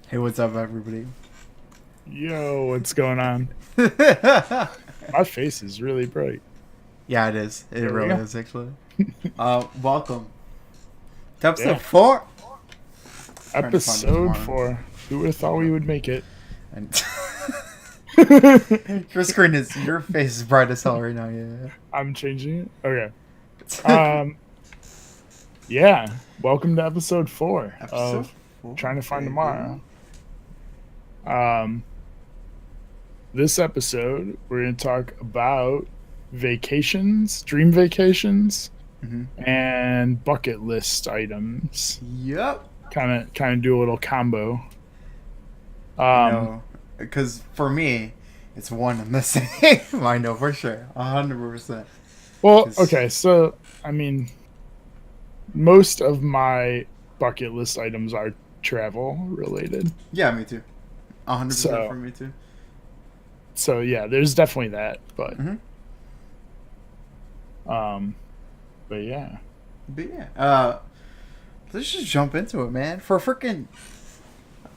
Hey, what's up, everybody? Yo, what's going on? My face is really bright. Yeah, it is. It There we really go. is, actually. Welcome to episode Yeah. 4. Trying to find the Episode tomorrow. 4. Who would have thought we Yep. would make it? And your screen is your face is bright as hell right now. Yeah. I'm changing it. Okay. Um, yeah. Welcome to episode 4 Episode of 4, Trying to Find baby. Tomorrow. Um, this episode, we're going to talk about vacations, dream vacations, Mm-hmm. and bucket list items. Yep. Kind of do a little combo. You Um, know, because for me, it's one and the same. I know for sure, 100%. well, Because okay, so I mean, most of my bucket list items are travel related. yeah, me too. 100% for So me too. so yeah, there's definitely that. But Mm-hmm. um but yeah. But yeah, let's just jump into it, man. For freaking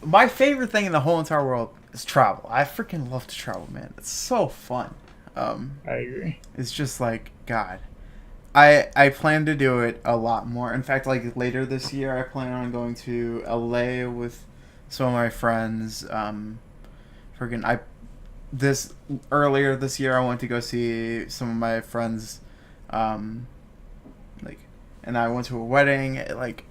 my favorite thing in the whole entire world is travel. I freaking love to travel, man. It's so fun. I agree. It's just like God. I plan to do it a lot more. In fact, like later this year, I plan on going to LA with some of my friends. Freaking I this earlier this year, I went to go see some of my friends. Um, like, and I went to a wedding. Like,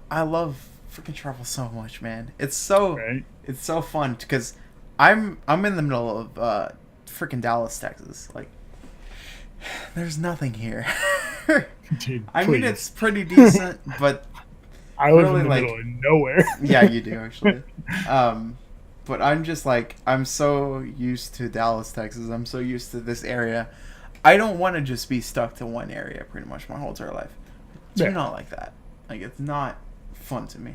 I love freaking travel so much, man. Right? It's so fun because I'm in the middle of freaking Dallas, Texas. Like, there's nothing here. Dude, I mean, it's please. pretty decent, but I live in really, the middle like, of nowhere. yeah, you do actually. Um, but I'm just like I'm so used to Dallas, Texas. I'm so used to this area. I don't want to just be stuck to one area pretty much my whole entire life. I do Yeah. not like that. Like it's not fun to me.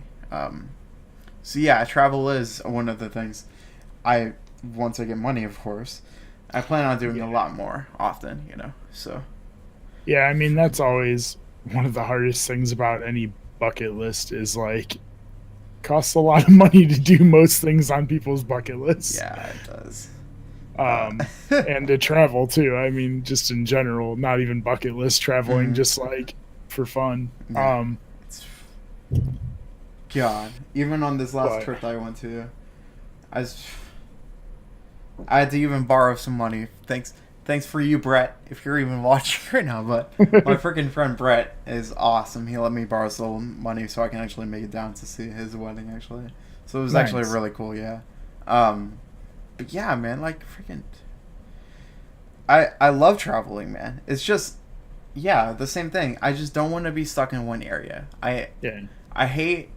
So yeah, travel is one of the things. I once I get money, of course, I plan on doing Yeah. a lot more often. So Yeah, I mean that's always one of the hardest things about any bucket list is like costs a lot of money to do most things on people's bucket lists. yeah, it does. Uh, um and to travel too. I mean, just in general, not even bucket list traveling, mhm, just like for fun. yeah, it's God. Even on this last But trip that I went to, I was, I had to even borrow some money. Thanks for you, Brett, if you're even watching right now. But my freaking friend Brett is awesome. He let me borrow some money so I can actually make it down to see his wedding. Actually, so it was actually nice. really cool. Yeah. Um, but yeah, man, like freaking, I love traveling, man. It's just yeah, the same thing. I just don't want to be stuck in one area. Yeah. I hate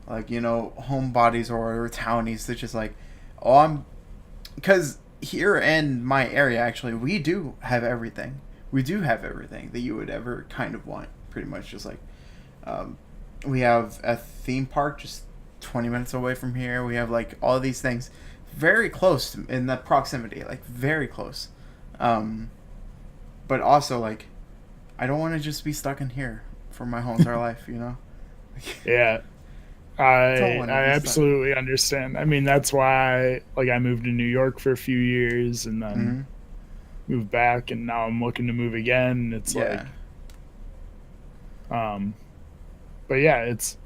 like homebodies or townies that just like oh I'm because here in my area actually we do have everything. We do have everything that you would ever kind of want. Pretty much just like um, we have a theme park just 20 minutes away from here. We have like all these things very close in the proximity, like very close. Um, but also like I don't want to just be stuck in here for my whole entire life. Yeah. Don't I want to I be stuck. absolutely understand. I mean, that's why like I moved to New York for a few years and then Mm-hmm. moved back and now I'm looking to move again. It's Yeah. like um but yeah, it's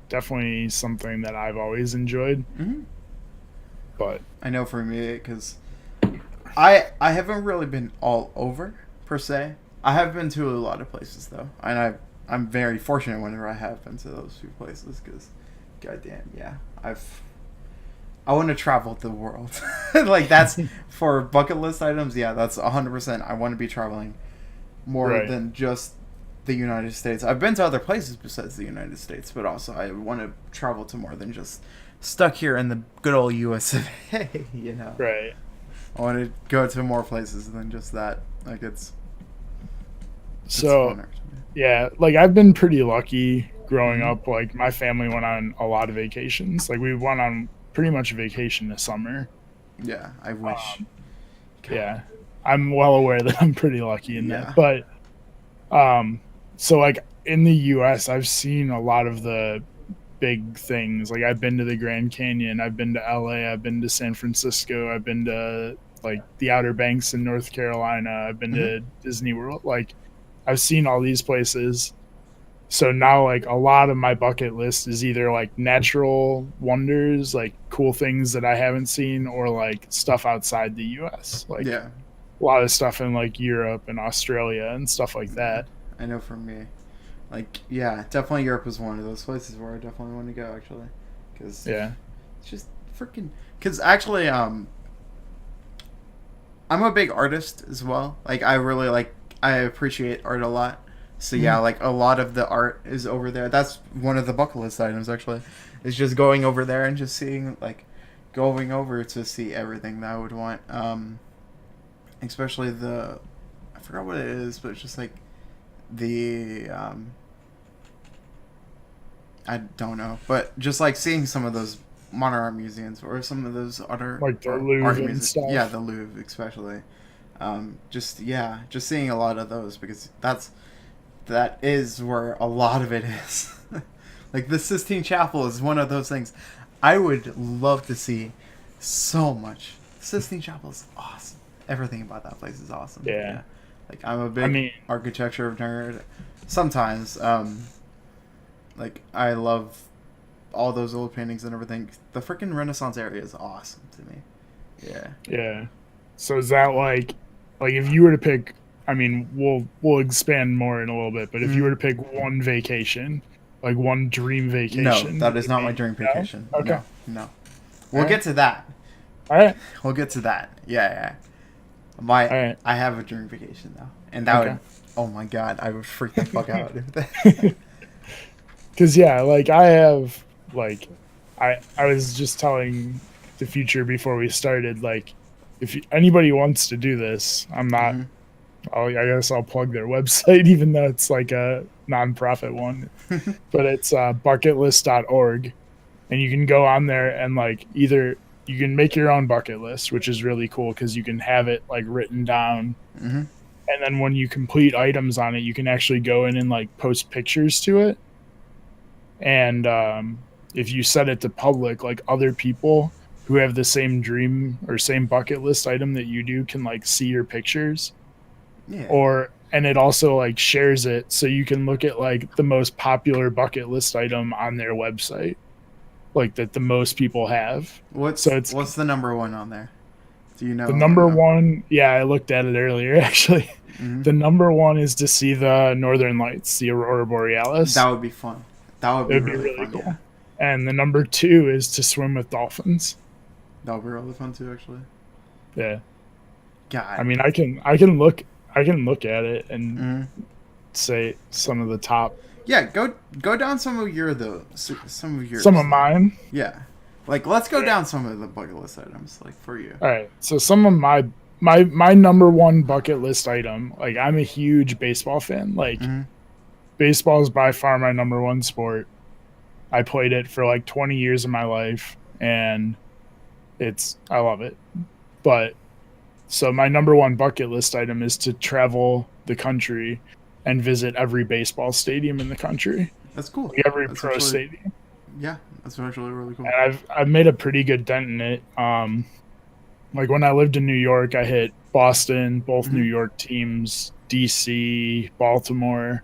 definitely something that I've always enjoyed. Mm-hmm. But I know for me because I haven't really been all over per se. I have been to a lot of places though, and I'm very fortunate whenever I have been to those few places because, goddamn, yeah, I want to travel the world. Like that's for bucket list items. Yeah, that's 100%. I want to be traveling more right. than just the United States. I've been to other places besides the United States, but also I want to travel to more than just stuck here in the good old US of A. Right. I want to go to more places than just that. Like it's So, fun actually. yeah, like I've been pretty lucky growing Mm-hmm. up. Like my family went on a lot of vacations. Like we went on pretty much a vacation this summer. Yeah, I wish. Um, God. yeah, I'm well aware that I'm pretty lucky in that. Yeah. But so like in the U.S., I've seen a lot of the big things. Like I've been to the Grand Canyon, I've been to LA, I've been to San Francisco, I've been to like the Outer Banks in North Carolina, I've been to Disney World. Like I've seen all these places. So now like a lot of my bucket list is either like natural wonders, like cool things that I haven't seen, or like stuff outside the US. Like Yeah. a lot of stuff in like Europe and Australia and stuff like that. I know for me, like, yeah, definitely Europe was one of those places where I definitely want to go, actually, because Yeah. it's just freaking. Because actually, I'm a big artist as well. Like, I appreciate art a lot. So yeah, like a lot of the art is over there. That's one of the bucket list items, actually, is just going over there and just seeing, like, going over to see everything that I would want. Especially I forgot what it is, but it's just like the I don't know, but just like seeing some of those modern art museums or some of those other Like the art Louvre and stuff. Yeah, the Louvre especially. Just seeing a lot of those, because that is where a lot of it is. Like the Sistine Chapel is one of those things I would love to see so much. The Sistine Chapel is awesome. Everything about that place is awesome. Yeah. Like I'm a big architecture nerd. Sometimes, like I love all those old paintings and everything. The freaking Renaissance area is awesome to me. Yeah. Yeah. So is that like if you were to pick, I mean, we'll expand more in a little bit, but if you were to pick one vacation, like one dream vacation. No, that is not my dream vacation. No? Okay. No. We'll get to that. All right. We'll get to that. Yeah. Right. I have a dream vacation though, and that would. Oh my god, I would freak the fuck out if that. Because yeah, like I have like, I was just telling the future before we started, like if anybody wants to do this, I'm not. I guess I'll plug their website, even though it's like a nonprofit one, but it's bucketlist.org, and you can go on there and like either you can make your own bucket list, which is really cool because you can have it like written down. And then when you complete items on it, you can actually go in and like post pictures to it. And if you set it to public, like other people who have the same dream or same bucket list item that you do can like see your pictures. Yeah. And it also like shares it so you can look at like the most popular bucket list item on their website, like that the most people have. What's the number one on there? Do you know? The number one, yeah, I looked at it earlier actually. The number one is to see the Northern Lights, the Aurora Borealis. That would be fun. That would be really fun, cool. Yeah. And the number two is to swim with dolphins. That would be really fun too, actually. Yeah. God. I mean, I can look at it and say some of the top. Yeah, go down some of mine. Yeah, like let's go down some of the bucket list items, like for you. All right, so some of my number one bucket list item. Like I'm a huge baseball fan. Like baseball is by far my number one sport. I played it for like 20 years of my life, and I love it. But so my number one bucket list item is to travel the country and visit every baseball stadium in the country. That's cool. Like every pro stadium. Yeah, that's actually really cool. And I've made a pretty good dent in it. Like when I lived in New York, I hit Boston, both New York teams, DC, Baltimore,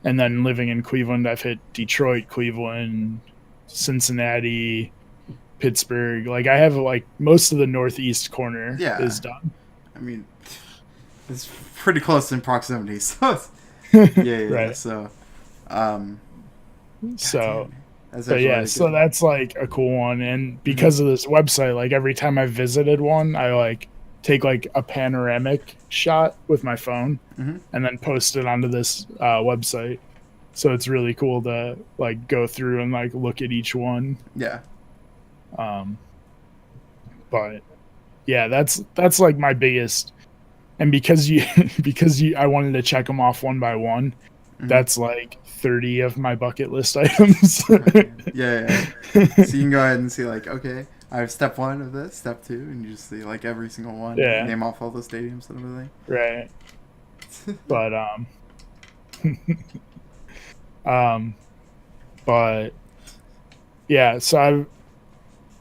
and then living in Cleveland, I've hit Detroit, Cleveland, Cincinnati, Pittsburgh. Like I have like most of the northeast corner is done. I mean, it's pretty close in proximity, so yeah. Right. So, so that's like a cool one, and because of this website, like every time I visited one, I like take like a panoramic shot with my phone and then post it onto this website. So it's really cool to like go through and like look at each one. Yeah. But yeah, that's like my biggest, and because I wanted to check them off one by one, that's like 30 of my bucket list items. Yeah. So you can go ahead and see like, okay, I have step one of this, step two, and you just see like every single one. Yeah. Name off all the stadiums and everything. Right. But but yeah. So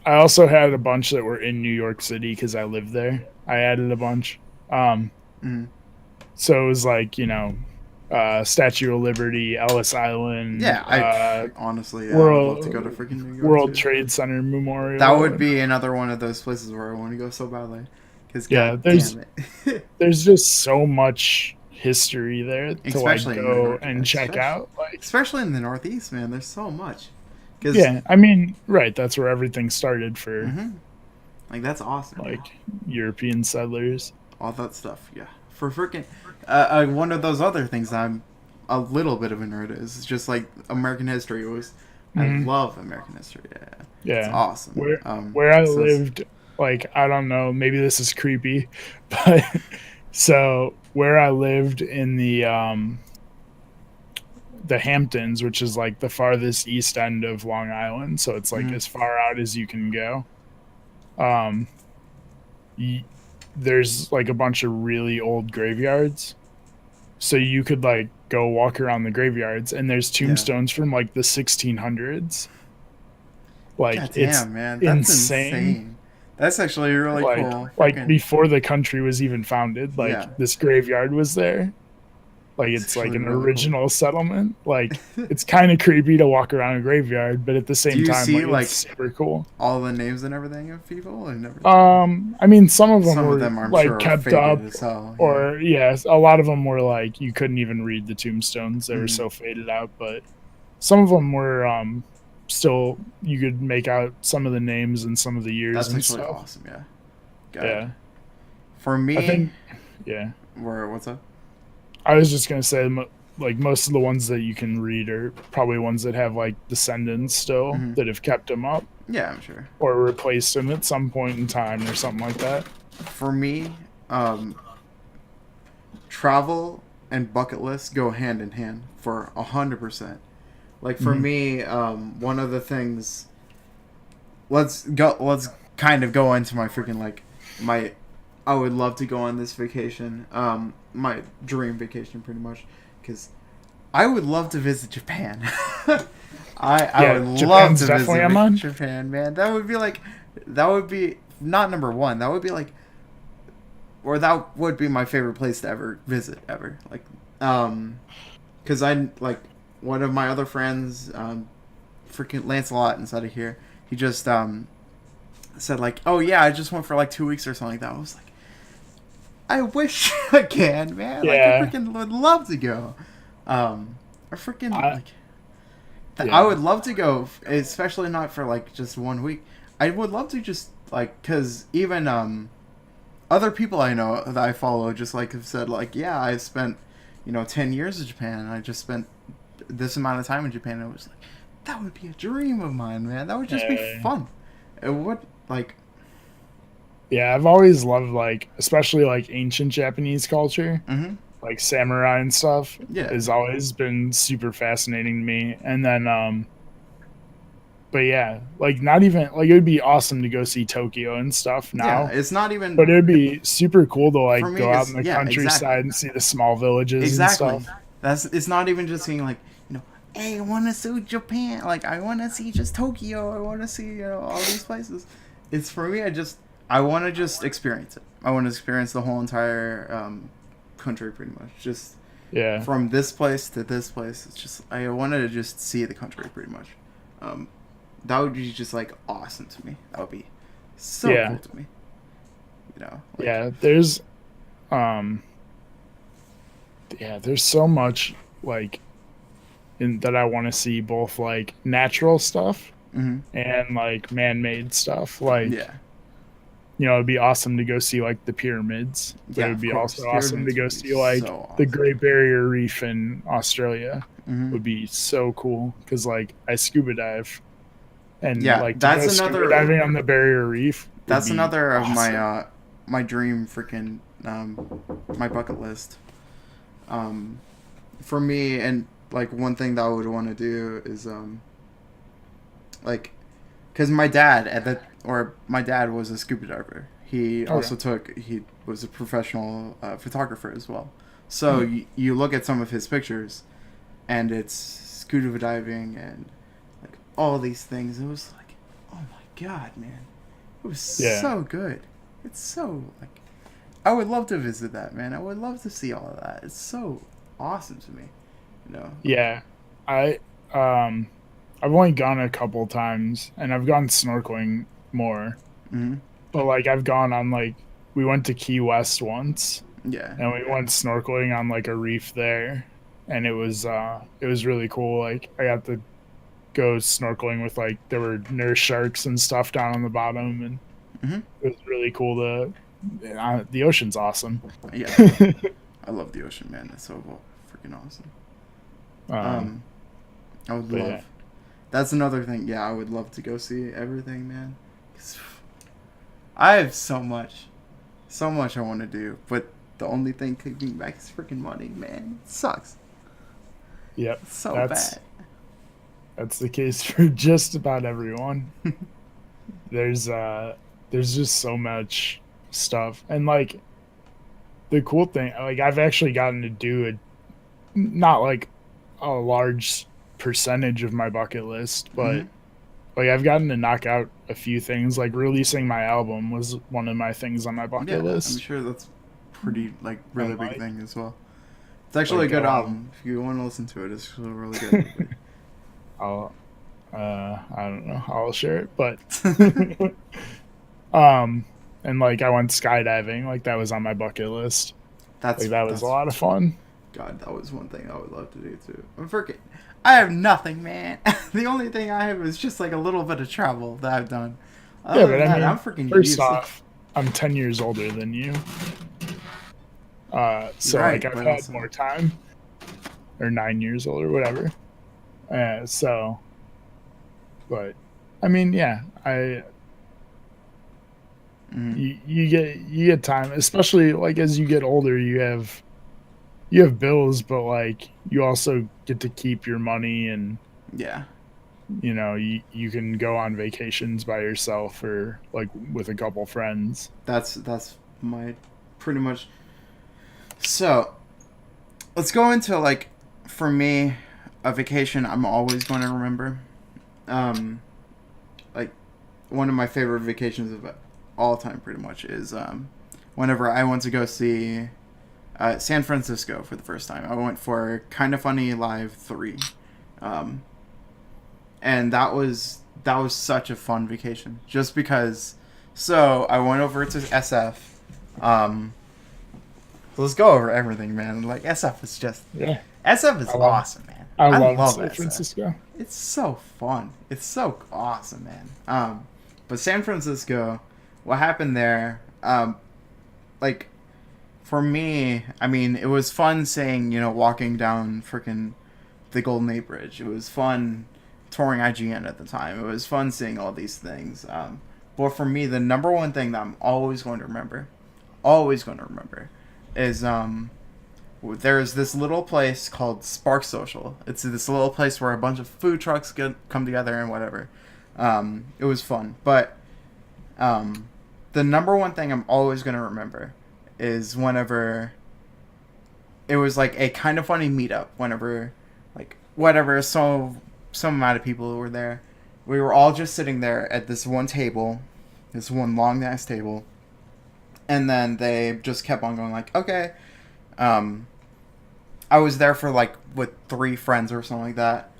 I also had a bunch that were in New York City because I lived there. I added a bunch. Um, Mhm. so it was like, Statue of Liberty, Ellis Island, Yeah, honestly, yeah, I would love to go to World freaking New York World too. Trade Center That Memorial. would be another one of those places where I want to go so badly. Because Yeah, god damn it. there's just so much history there to like Especially in New go York, and check out. Like, especially in the Northeast, man. There's so much. Because, yeah, I mean, right, that's where everything started for like, that's awesome, man. like European settlers. All that stuff, yeah. For freaking, one of those other things I'm a little bit of a nerd is just like American history was. I Mhm. love American history. Yeah, it's Yeah. awesome. Where I lived, like, I don't know, maybe this is creepy, but so where I lived in the Hamptons, which is like the farthest east end of Long Island, so it's like Mhm. as far out as you can go. Um y- there's like a bunch of really old graveyards. So you could like go walk around the graveyards and there's Yeah. tombstones from like the 1600s. Like God it's damn, man, that's insane. insane. That's actually really cool. Like Freaking before the country was even founded, yeah, like this graveyard was there. Like it's it's like actually an really cool. original settlement. Like it's kind of creepy to walk around a graveyard, but at the Do same you time, see like it's like super cool. all the names and everything of people and everything? I mean, some of them Some of were them I'm like sure are kept faded up, as hell. Yeah. or yes, a lot of them were like you couldn't even read the tombstones; they were Mhm. so faded out. But some of them were still you could make out some of the names and some of the years That's and actually stuff. awesome. Yeah. God. Yeah, For I me, think. Yeah, where what's up? I was just gonna say, like most of the ones that you can read are probably ones that have like descendants still Hmm. that have kept them up Yeah, I'm sure. or replaced them at some point in time or something like that. For me, travel and bucket list go hand in hand for 100%. Like for Mhm. me, one of the things. Let's go. Let's kind of go into my freaking like my. I would love to go on this vacation. My dream vacation, pretty much, because I would love to visit Japan. I Yeah, would love Japan's to definitely on visit mine. Japan, man. That would be like, that would be not number one. That would be like, or that would be my favorite place to ever visit ever. Like, because I like one of my other friends, freaking Lancelot inside of here. He just said like, oh yeah, I just went for like 2 weeks or something like that. I was like, I wish I can, man. Like I Yeah, freaking would love to go. I freaking I, like. I yeah, would love to go, especially not for like just 1 week. I would love to just like, cause even other people I know that I follow just like have said like, yeah, I spent 10 years in Japan. And I just spent this amount of time in Japan. And it was like, that would be a dream of mine, man. That would just be yeah, fun. It would like, yeah. I've always loved like, especially like ancient Japanese culture, mm-hmm, like samurai and stuff. yeah, Has always been super fascinating to me. And then, but yeah, like not even like it would be awesome to go see Tokyo and stuff yeah. now. It's not But even it would be super cool to for like me. go out in It's the yeah, exactly. countryside and see the small villages and Exactly. stuff. It's not even just seeing like, hey, I want to see Japan. Like I want to see just Tokyo. I want to see all these places. It's for me. I want to just experience it. I want to experience the whole entire country pretty much. Just Yeah, from this place to this place. It's just I wanted to just see the country pretty much. Um, that would be just like awesome to me. That would be so yeah, cool to me. Like yeah. Um, there's so much like in that I want to see both like natural stuff hmm and like man-made stuff. Like yeah, it'd be awesome to go see like the pyramids, but yeah. it would Of be course, also awesome to pyramids go would be see like so the awesome. Great Barrier Reef in Australia. Hmm. Would be so cool because like I scuba dive and Yeah, like to go scuba diving on the Barrier Reef would that's be another of my awesome. my dream freaking my bucket list. Um, for me, and like one thing that I would want to do is like because my dad was a scuba diver. He Okay. also he was a professional photographer as well. So Hmm. you look at some of his pictures, and it's scuba diving and like all these things. It was like, oh my god, man, it was Yeah. so good. It's so like, I would love to visit that, man. I would love to see all of that. It's so awesome to me, you know. Yeah. I um I've only gone a couple times and I've gone snorkeling more. Mm-hmm. But like I've gone on like we went to Key West once Yeah. and we went snorkeling on like a reef there and it was really cool. Like I got to go snorkeling with like there were nurse sharks and stuff down on the bottom and Mm-hmm. it was really cool to the ocean's awesome. Yeah. I love the ocean, man. It's so freaking awesome. I would but love. yeah. That's another thing. Yeah, I would love to go see everything, man. 'Cause I have so much I want to do, but the only thing kicking back is freaking money, man. It sucks. Yep. It's so That's bad. that's the case for just about everyone. There's just so much stuff. And like the cool thing, like I've actually gotten to do not like a large percentage of my bucket list, but Mhm. like I've gotten to knock out a few things. Like releasing my album was one of my things on my bucket Yeah, I'm lust. sure that's pretty like really And big like thing as well. It's actually like a good album. If you want to listen to it, it's actually really good. I'll I don't know how I'll share it, but and like I went skydiving, like that was on my bucket list. Like that was That's a lot of fun. God, that was one thing I would love to do too. I'm freaking. I have nothing, man. The only thing I have is just like a little bit of travel that I've done. Other Yeah, than but I that, mean, I'm freaking first useless. off, I'm 10 years older than you. So Right, like I've but had also- more time, or 9 years older, whatever. So, but I mean, yeah, Mhm. you get time, especially like as you get older, you have bills, but like you also get to keep your money and Yeah, you know you can go on vacations by yourself or like with a couple friends. that's my pretty much. So let's go into like, for me, a vacation I'm always going to remember. Like one of my favorite vacations of all time, pretty much, is whenever I went to go see San Francisco for the first time. I went for Kind of Funny Live 3. Um, and that was such a fun vacation just because. So I went over to SF. Let's go over everything, man. Like SF is just Yeah, SF is I love- awesome, man. I love love San SF. Francisco. It's so fun. It's so awesome, man. But San Francisco, what happened there? Like for me, I mean, it was fun saying, walking down freaking the Golden Gate Bridge. It was fun touring IGN at the time. It was fun seeing all these things. But for me, the number one thing that I'm always going to remember, is there's this little place called Spark Social. It's this little place where a bunch of food trucks come together and whatever. It was fun, but the number one thing I'm always going to remember is whenever it was like a Kind of Funny meetup. Whenever, like, whatever, some amount of people were there. We were all just sitting there at this one table, this one long ass table, and then they just kept on going like, okay. I was there for like with 3 friends or something like that,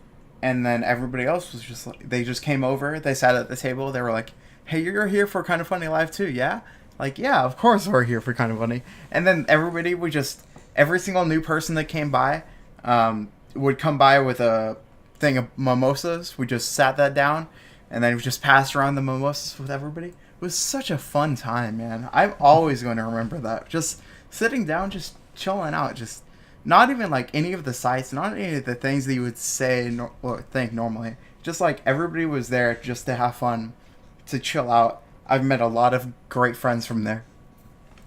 and then everybody else was just like, they just came over, they sat at the table, they were like, hey, you're here for Kind of Funny Live too, yeah? Like, yeah, of course we're here for Kind of Funny. And then everybody would just, every single new person that came by would come by with a thing of mimosas. We just sat that down, and then we just passed around the mimosas with everybody. It was such a fun time, man. I'm always going to remember that. Just sitting down, just chilling out, just not even like any of the sights, not any of the things that you would say or think normally. Just like everybody was there just to have fun, to chill out. I've met a lot of great friends from there,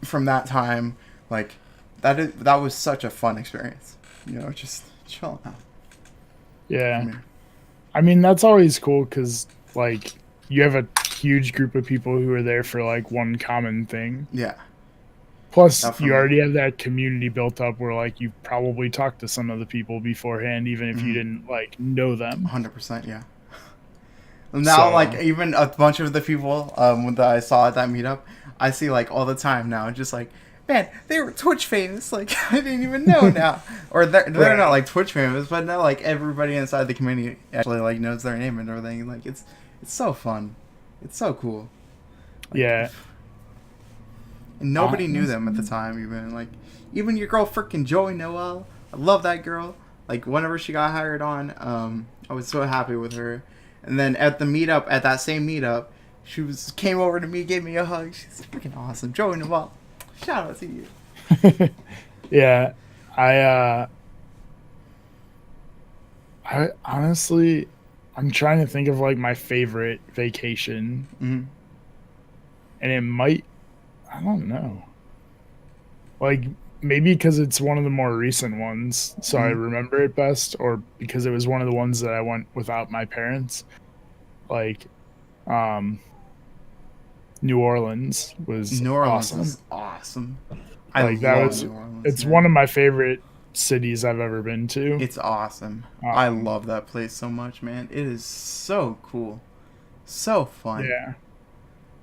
from that time. Like that was such a fun experience. Just chilling out. Yeah, I mean that's always cool because like you have a huge group of people who are there for like one common thing. Yeah. Plus, Definitely. you already have that community built up where like you probably talked to some of the people beforehand, even if you didn't like know them. 100%. Yeah. Now, So like, even a bunch of the people that I saw at that meetup, I see, like, all the time now, just like, man, they were Twitch famous. Like, I didn't even know now. Or they're not, like, Twitch famous, but now, like, everybody inside the community actually, like, knows their name and everything. Like, it's so fun. It's so cool. Like, yeah, and nobody knew them at the time, even. Like, even your girl, freaking Joey Noel. I love that girl. Like, whenever she got hired on, I was so happy with her. And then at the meetup, at that same meetup, came over to me, gave me a hug. She's freaking awesome. Joey Noel, shout out to you. yeah. I honestly, I'm trying to think of like my favorite vacation, Mm-hmm. and it might, I don't know, like maybe because it's one of the more recent ones, so I Mhm. remember it best, or because it was one of the ones that I went without my parents. Like, um, New Orleans was New Orleans awesome. is awesome. I Like that love was, New Orleans. it's Man. one of my favorite cities I've ever been to. It's awesome. I Um, love that place so much, man. It is so cool. So fun. yeah.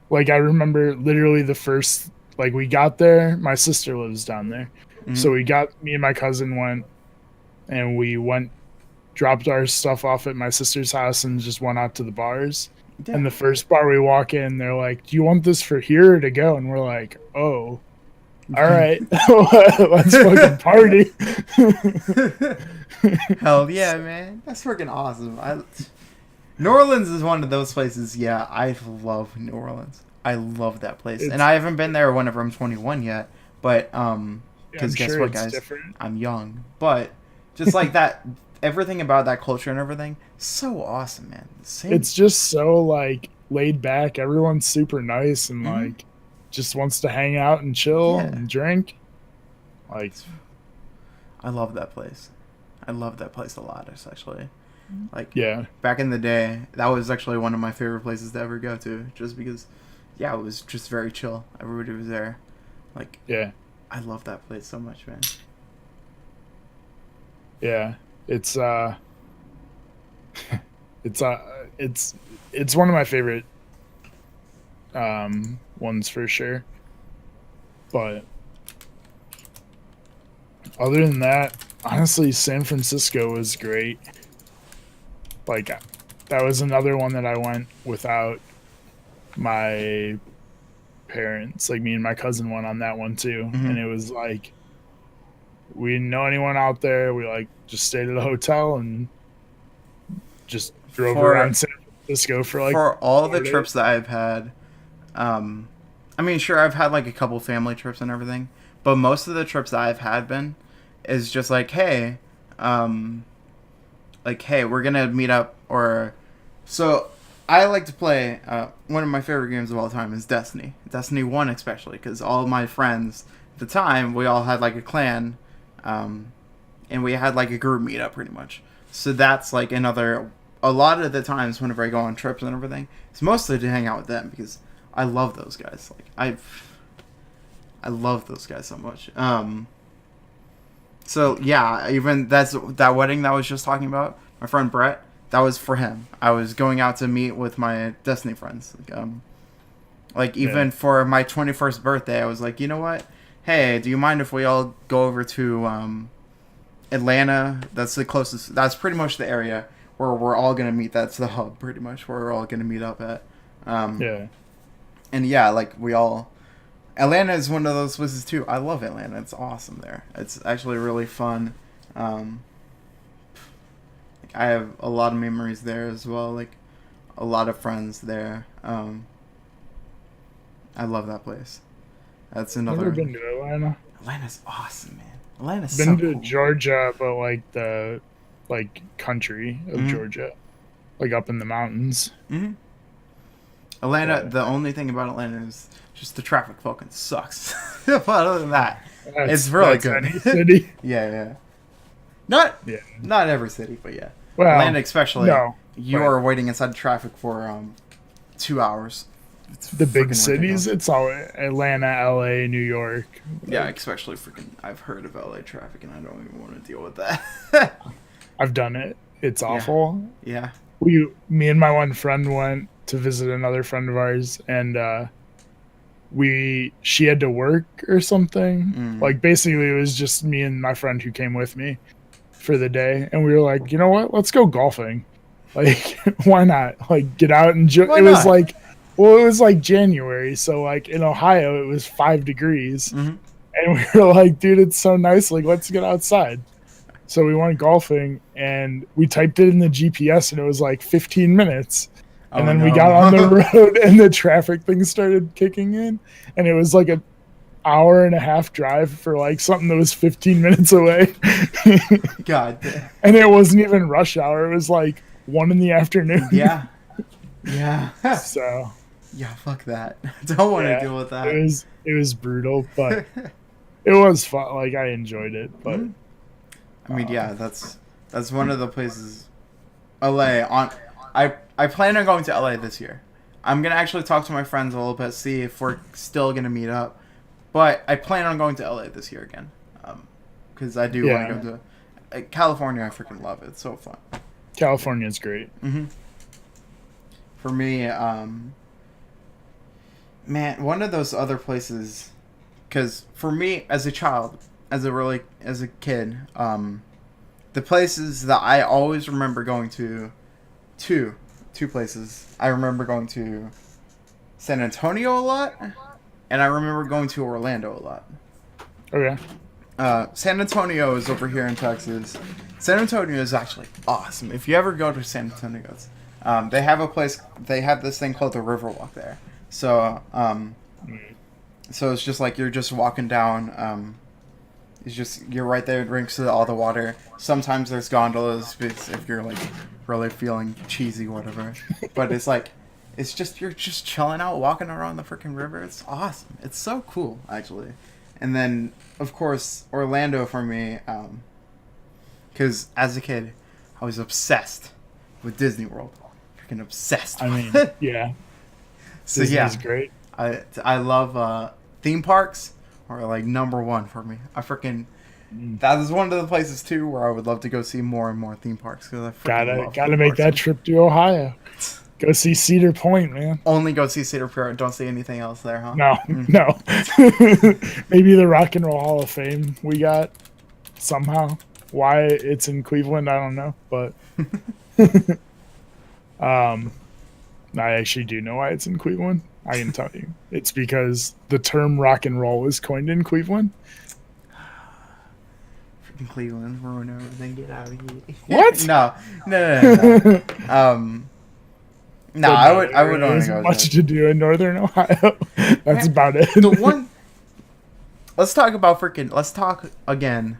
Like I remember literally the first, like we got there, my sister lives down there. Mm-hmm. So me and my cousin went, and we went, dropped our stuff off at my sister's house and just went out to the bars. Yeah. And the first bar we walk in, they're like, "Do you want this for here or to go?" And we're like, "Oh, all right, let's fucking party." Hell yeah, man. That's freaking awesome. New Orleans is one of those places, yeah, I love New Orleans. I love that place. And I haven't been there whenever I'm 21 yet, but because guess sure what, it's guys? different. I'm young. But just like that, everything about that culture and everything, so awesome, man. It's just so like laid back. Everyone's super nice and Mhm. like just wants to hang out and chill Yeah. and drink. Like, I love that place. I love that place a lot, especially. Like, yeah, back in the day, that was actually one of my favorite places to ever go to, just because, yeah, it was just very chill. Everybody was there. Like, yeah, I love that place so much, man. yeah. It's it's it's one of my favorite ones for sure. But other than that, honestly, San Francisco was great. Like that was another one that I went without my parents. Like me and my cousin went on that one too, and it was like we didn't know anyone out there. We like just stayed at a hotel and just drove around San Francisco for all the days. trips that I've had. I mean, sure, I've had like a couple family trips and everything, but most of the trips that I've had is just like, hey, we're gonna meet up, or so. I like to play. One of my favorite games of all time is Destiny 1 especially, because all of my friends at the time, we all had like a clan, and we had like a group meetup pretty much. So that's like a lot of the times whenever I go on trips and everything, it's mostly to hang out with them, because I love those guys. Like I love those guys so much. So yeah, even that wedding that I was just talking about, my friend Brett, that was for him. I was going out to meet with my Destiny friends. Even for my 21st birthday, I was like, you know what? Hey, do you mind if we all go over to Atlanta? That's the closest. That's pretty much the area where we're all gonna meet. That's the hub, pretty much, where we're all gonna meet up at. Yeah. And yeah, like we all. Atlanta is one of those places too. I love Atlanta. It's awesome there. It's actually really fun. I have a lot of memories there as well. Like a lot of friends there. I love that place. That's another. Never been to Atlanta. Atlanta's awesome, man. Atlanta's Been so to cool. Georgia, but like the country of Georgia, like up in the mountains. Mm-hmm. Atlanta. The only thing about Atlanta is just the traffic fucking sucks. But other than that, it's really good. Any city. Yeah. Not every city, but yeah. Well, Atlanta especially. no, You are waiting inside traffic for 2 hours. It's the big freaking cities. ridiculous. It's all Atlanta, LA, New York. Yeah, especially freaking. I've heard of LA traffic, and I don't even want to deal with that. I've done it. It's awful. Yeah. me and my one friend went to visit another friend of ours, and she had to work or something. Mm. Like basically, it was just me and my friend who came with me for the day, and we were like, you know what? Let's go golfing. Like, why not? Like, get out and Why it was not? like, well, it was like January, so like in Ohio, it was 5 degrees, Hmm. and we were like, dude, it's so nice. Like, let's get outside. So we went golfing, and we typed it in the GPS, and it was like 15 minutes. And Oh then we got on the no. road, and the traffic thing started kicking in, and it was like an hour and a half drive for like something that was 15 minutes away. God damn. And it wasn't even rush hour. It was like 1 in the afternoon. Yeah. Yeah. So Yeah, fuck that. Don't want to yeah, deal with that. it was brutal, but it was fun. Like I enjoyed it, but Mhm. I mean, yeah, that's one of the places. LA on. I plan on going to LA this year. I'm gonna actually talk to my friends a little bit, see if we're still gonna meet up. But I plan on going to LA this year again, because I do want to yeah, go to California. I freaking love it. It's so fun. California's great. Hmm. For me, man, one of those other places, because for me as a child, as a kid, the places that I always remember going to, two places. I remember going to San Antonio a lot, and I remember going to Orlando a lot. Okay. San Antonio is over here in Texas. San Antonio is actually awesome. If you ever go to San Antonio, they have a place. They have this thing called the Riverwalk there. So, so it's just like you're just walking down. It's just you're right there next to all the water. Sometimes there's gondolas if you're like really feeling cheesy, whatever. But it's like it's just you're just chilling out, walking around the freaking river. It's awesome. It's so cool, actually. And then of course Orlando for me, because as a kid, I was obsessed with Disney World. Freaking obsessed. I mean, yeah, So Disney's yeah, great. I love theme parks are like number one for me. I freaking Mm. that is one of the places too where I would love to go see more and more theme parks because I freaking love Gotta theme make parks. that trip to Ohio. Go see Cedar Point, man. Only go see Cedar Fair. Don't see anything else there, huh? No, Mm. no. Maybe the Rock and Roll Hall of Fame we got somehow. Why it's in Cleveland, I don't know, but um, I actually do know why it's in Cleveland. I can tell you, it's because the term rock and roll was coined in Cleveland. Freaking Cleveland, ruin everything. Get out of here. What? No. No, But I would only there's go. much to do in Northern Ohio. That's about it. The one. Let's talk about freaking. Let's talk again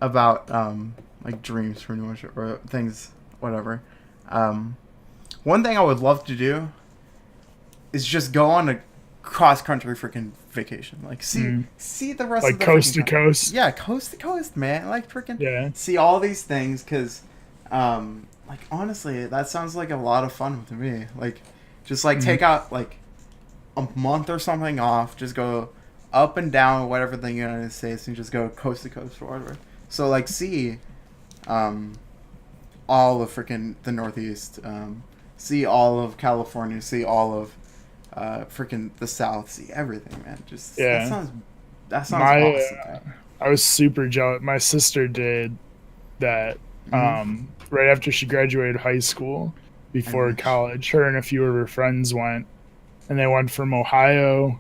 about like dreams for New Hampshire or things, whatever. One thing I would love to do is just go on a cross country freaking vacation. Like see the rest Like of the coast to freaking country. coast. Yeah, coast to coast, man. Like freaking Yeah. see all these things because like honestly, that sounds like a lot of fun to me. Like just like take out like a month or something off, just go up and down whatever the United States and just go coast to coast or whatever. So like see all of freaking the Northeast, see all of California, see all of freaking the South, see everything, man. Just Yeah. that sounds My awesome. I was super jealous. My sister did that Mhm. right after she graduated high school, before Nice. college. Her and a few of her friends went, and they went from Ohio,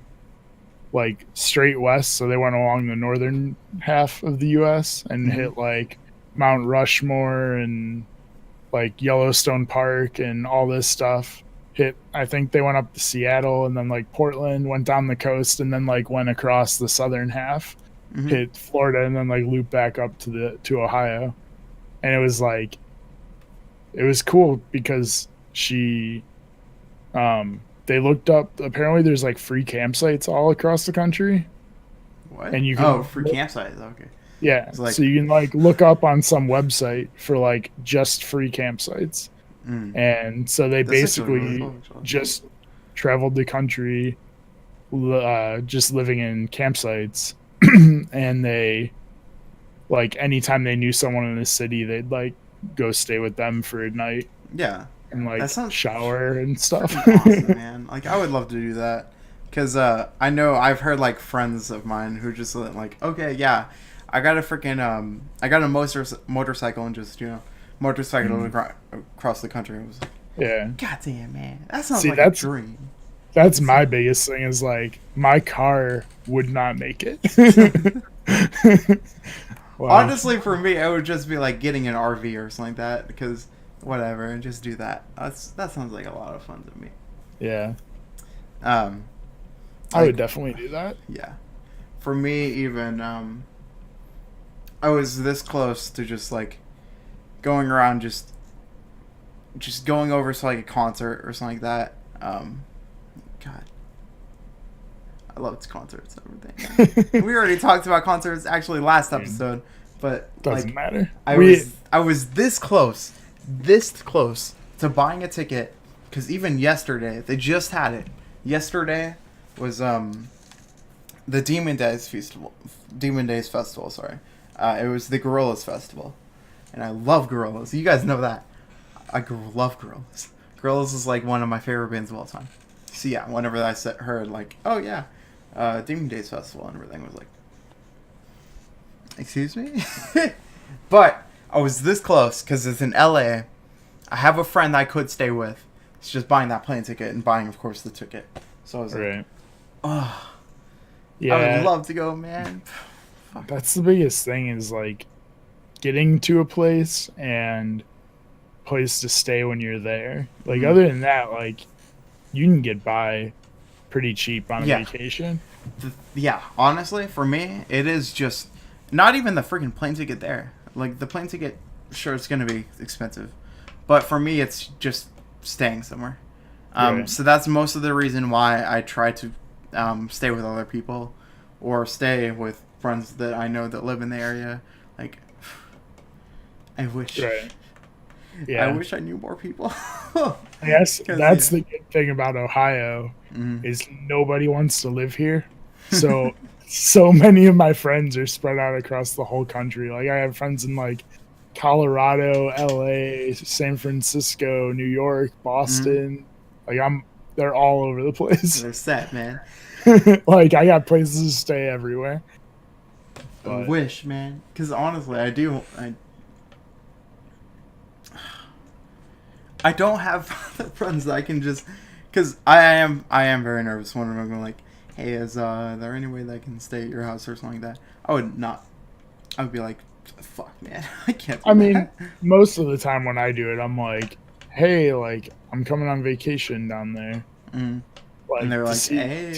like straight west. So they went along the northern half of the U.S. and Mhm. hit like Mount Rushmore and like Yellowstone Park and all this stuff. I think they went up to Seattle and then like Portland, went down the coast, and then like went across the southern half, Mhm. hit Florida, and then like looped back up to Ohio. And it was like it was cool because they looked up, apparently there's like free campsites all across the country, What? and you can Oh, free campsites. Okay. yeah, It's like- so you can like look up on some website for like just free campsites. Mm. And so they That's actually basically really cool, actually. just traveled the country, just living in campsites. And they, like, anytime they knew someone in the city, they'd like go stay with them for a night. Yeah. and That like sounds shower and stuff. freaking awesome, man. Like I would love to do that because I know I've heard like friends of mine who just like, okay, yeah, I got a freaking I got a motorcycle and just motorcycle across the country. It was like, Yeah. God damn, man, that sounds See, like a dream. that's my biggest thing is like my car would not make it. Like, Honestly, for me, it would just be like getting an RV or something like that because whatever, and just do that. That sounds like a lot of fun to me. yeah, Um, I like, would definitely do that. yeah. For me, even I was this close to just like going around, just going over to like a concert or something like that. God, I love concerts and everything. We already talked about concerts actually last episode, but Doesn't like matter. I was this close to buying a ticket because even yesterday they just had it. Yesterday was the Demon Days Festival. Sorry, it was the Gorillaz Festival, and I love Gorillaz. You guys know that. Love Gorillaz. Gorillaz is like one of my favorite bands of all time. So yeah, whenever I heard like, oh yeah, Demon Days Festival and everything, was like, excuse me, but I was this close because it's in LA. I have a friend that I could stay with. It's just buying that plane ticket and buying, of course, the ticket. So I was like, Right. oh, Yeah. I would love to go, man. Fuck. That's the biggest thing is like getting to a place and place to stay when you're there. Like Mhm. other than that, like you can get by pretty cheap on a Yeah. vacation. Yeah, honestly, for me, it is just not even the freaking plane ticket there. Like the plane ticket, sure, it's gonna be expensive, but for me, it's just staying somewhere. Right. So that's most of the reason why I try to stay with other people or stay with friends that I know that live in the area. Like, I wish. Right. Yeah. I wish I knew more people. I guess 'Cause, that's yeah. the good thing about Ohio Mhm. is nobody wants to live here. So many of my friends are spread out across the whole country. Like I have friends in like Colorado, LA, San Francisco, New York, Boston. Like they're all over the place. They're set, man. Like I got places to stay everywhere. I But wish, man. Because honestly, I do. I don't have friends that I can just. Because I am very nervous when I'm going like, hey, is there any way that I can stay at your house or something like that? I would not. I would be like, fuck, man, I can't. Do I mean, that. most of the time when I do it, I'm like, hey, like I'm coming on vacation down there. Mm. Like, And they're to like, see, hey.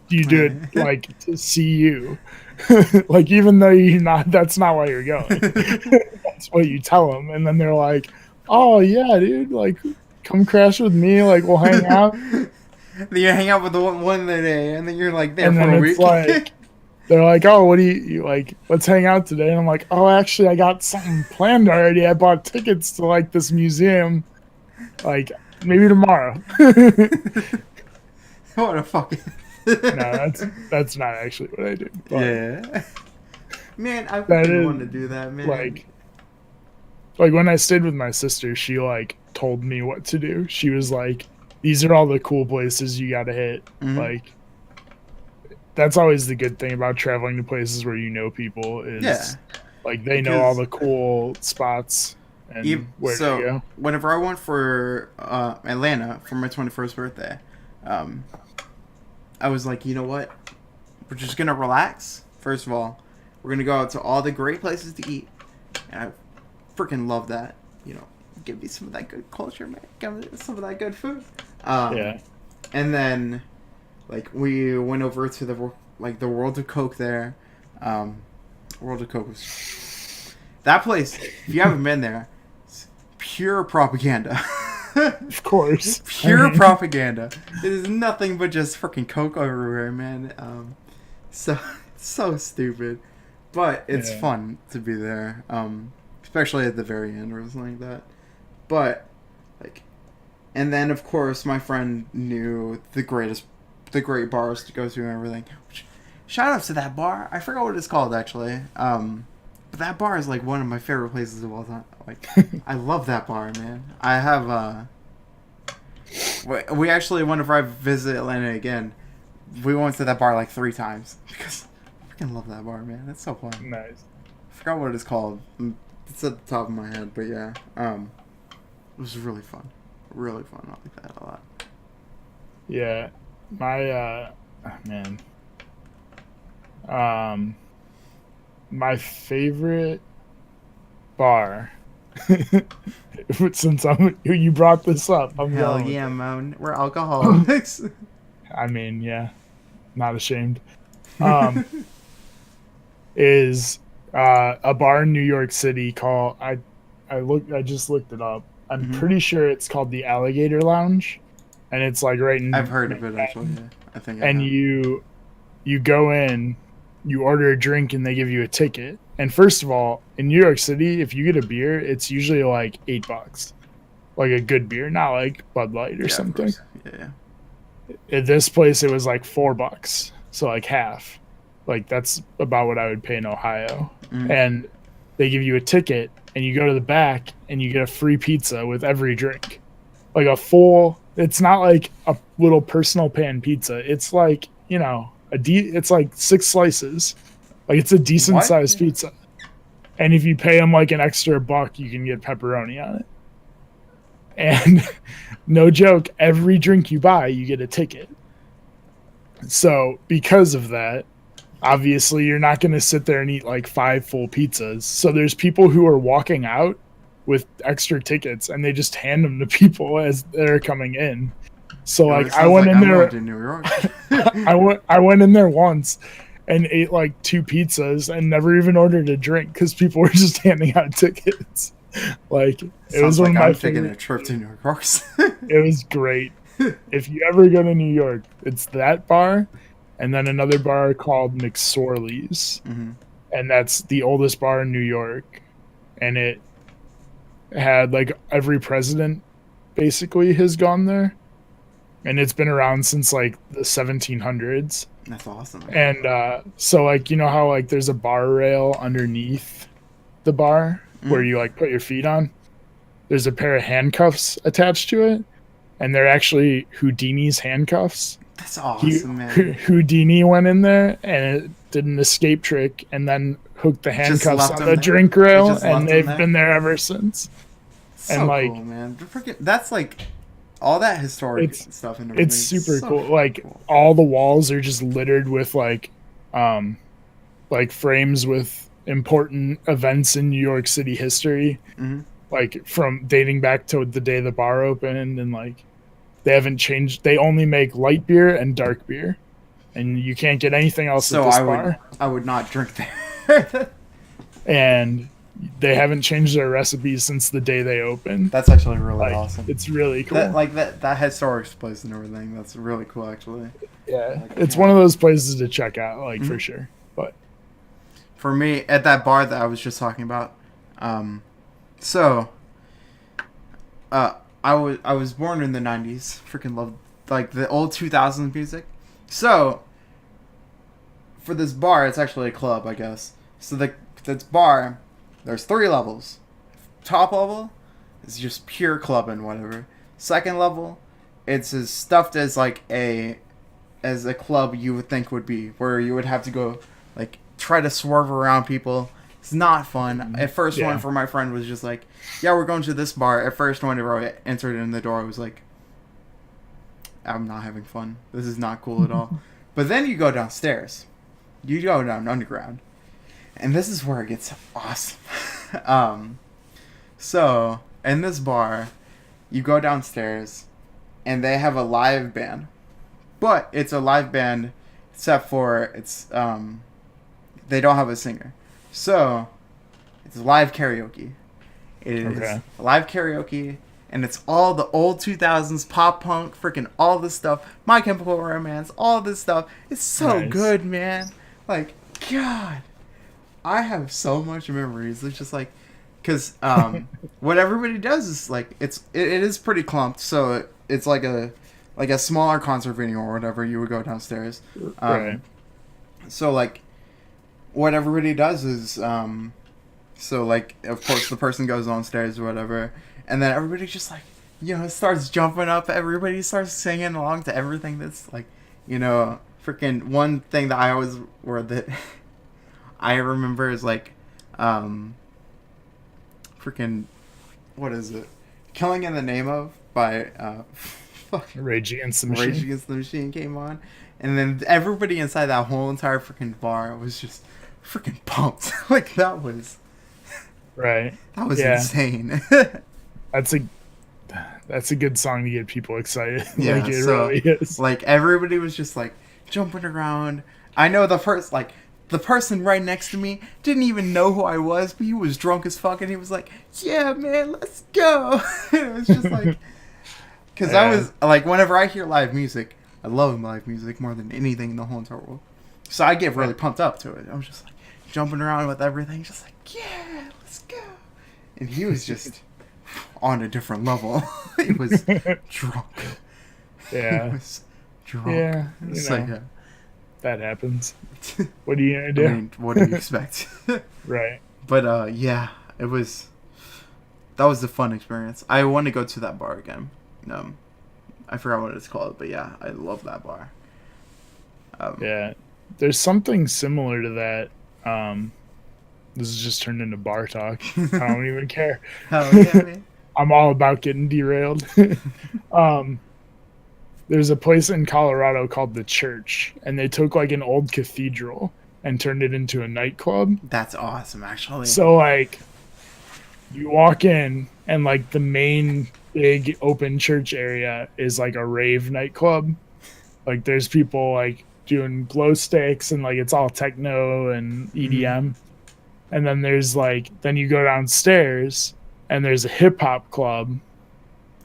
you do it like to see you. Like even though that's not why you're going. That's what you tell them, and then they're like, "Oh yeah, dude, like come crash with me, like we'll hang out." Then you hang out with the one day, and then you're like there And for then a it's week. like they're like, "Oh, what do you like? Let's hang out today." And I'm like, "Oh, actually, I got something planned already. I bought tickets to like this museum, like maybe tomorrow." What a fucking. No, that's not actually what I do. But Yeah. Man, I That really is, want to do that, man. like when I stayed with my sister, she like told me what to do. She was like, "These are all the cool places you got to hit." Mhm. Like that's always the good thing about traveling to places where you know people is Yeah. like they know all Because the cool spots and where to go. whenever I went for Atlanta for my 21st birthday, I was like, you know what? We're just gonna relax. First of all, we're gonna go out to all the great places to eat, and I freaking love that. You know, give me some of that good culture, man. Give me some of that good food. Yeah. And then, like, we went over to the World of Coke there. World of Coke was that place. If you haven't been there, it's pure propaganda. Of course. Pure propaganda. It is nothing but just freaking Coke everywhere, man. So stupid, but it's Yeah. fun to be there. Especially at the very end or something like that. But like, and then of course my friend knew the great bars to go to and everything. Shout out to that bar. I forgot what it's called actually. But that bar is like one of my favorite places of all time. Like, I love that bar, man. I have We actually, whenever I visit Atlanta again, we went to that bar like 3 times because I freaking love that bar, man. It's so fun. Nice. I forgot what it's called. It's at the top of my head, but yeah, it was really fun. Really fun. I like that a lot. Yeah, my man, my favorite bar. Since you brought this up, I'm Hell going with yeah, it. man. We're alcoholics. I mean, yeah, not ashamed. Um, is a bar in New York City called I just looked it up. I'm Mhm. pretty sure it's called the Alligator Lounge, and it's like right in. I've heard of it actually. Yeah. I think I And have. you go in, you order a drink, and they give you a ticket. And first of all, in New York City, if you get a beer, it's usually like $8, like a good beer, not like Bud Light or Yeah, of something. course. Yeah. At this place, it was like $4, so like half. Like that's about what I would pay in Ohio. Mhm. And they give you a ticket, and you go to the back, and you get a free pizza with every drink, like a full. It's not like a little personal pan pizza. It's like it's like 6 slices. Like it's a decent What? sized pizza. And if you pay them like an extra $1, you can get pepperoni on it. And no joke, every drink you buy, you get a ticket. So because of that, obviously you're not going to sit there and eat like 5 full pizzas. So there's people who are walking out with extra tickets, and they just hand them to people as they're coming in. So Yo, like it I sounds went like in I'm there. going to New York. I went in there once and ate like 2 pizzas and never even ordered a drink because people were just handing out tickets. Like it Sounds was like one of my I'm taking favorite. a trip to New York. It was great. If you ever go to New York, it's that bar, and then another bar called McSorley's, Mhm. and that's the oldest bar in New York, and it had like every president basically has gone there, and it's been around since like the 1700s. That's awesome. And so like how like there's a bar rail underneath the bar where you like put your feet on. There's a pair of handcuffs attached to it, and they're actually Houdini's handcuffs. That's awesome, man. Houdini went in there and it did an escape trick, and then hooked the handcuffs left on them the there? drink He rail, just left and them they've there? been there ever since. So and, like, cool, man. That's like all that historic stuff and everything. It's super so cool. Like cool. all the walls are just littered with like frames with important events in New York City history, Mhm. like from dating back to the day the bar opened, and like they haven't changed. They only make light beer and dark beer, and you can't get anything else So at this I bar. would not drink there. And they haven't changed their recipes since the day they opened. That's actually really Like, awesome. it's really cool. That historic place and everything. That's really cool, actually. Yeah, Like, it's yeah. one of those places to check out, like for Mhm. sure. But For me, at that bar that I was just talking about, so I was born in the '90s. Freaking loved like the old 2000s music. So for this bar, it's actually a club, I guess. So this bar, there's 3 levels. Top level is just pure clubbing, whatever. Second level, it's as stuffed as like a club you would think would be, where you would have to go like try to swerve around people. It's not fun. At first, Yeah. one for my friend was just like, "Yeah, we're going to this bar." At first, whenever I entered in the door, I was like, "I'm not having fun. This is not cool at all." But then you go downstairs. You go down underground, and this is where it gets awesome. So in this bar, you go downstairs, and they have a live band, but it's a live band, except for they don't have a singer, so it's live karaoke. It is Okay. live karaoke, and it's all the old 2000s pop punk, freaking all this stuff, My Chemical Romance, all this stuff. It's so Nice. good, man. Like, God, I have so much memories. It's just like, because what everybody does is like it is pretty clumped, so it's like a smaller concert venue or whatever. You would go downstairs. Right. So like, what everybody does is so like, of course the person goes downstairs or whatever, and then everybody just like starts jumping up. Everybody starts singing along to everything that's like, freaking one thing that I always were that I remember is like, freaking, what is it? Killing in the Name of by, Rage Against the Rage Machine. Against the Machine came on. And then everybody inside that whole entire freaking bar was just freaking pumped. Like, Right. that was Yeah. insane. That's a that's a good song to get people excited. Yeah, Like it so, really is. Like, everybody was just like jumping around. I know the person right next to me didn't even know who I was, but he was drunk as fuck, and he was like, "Yeah, man, let's go." It was just like, because I Yeah. was like, whenever I hear live music, I love live music more than anything in the whole entire world. So I get really pumped up to it. I was just like jumping around with everything, just like, "Yeah, let's go." And he was just on a different level. He was drunk. He Yeah. was drunk. Yeah. It's You like, know, that happens. What are you gonna do? I mean, what do you expect? Right. But yeah, that was a fun experience. I want to go to that bar again. I forgot what it's called, but yeah, I love that bar. Yeah. There's something similar to that. This has just turned into bar talk. I don't even care. Hell yeah, man. I'm all about getting derailed. There's a place in Colorado called The Church, and they took like an old cathedral and turned it into a nightclub. That's awesome, actually. So like you walk in and like the main big open church area is like a rave nightclub. Like there's people like doing glow sticks and like it's all techno and EDM. And then there's like then you go downstairs and there's a hip hop club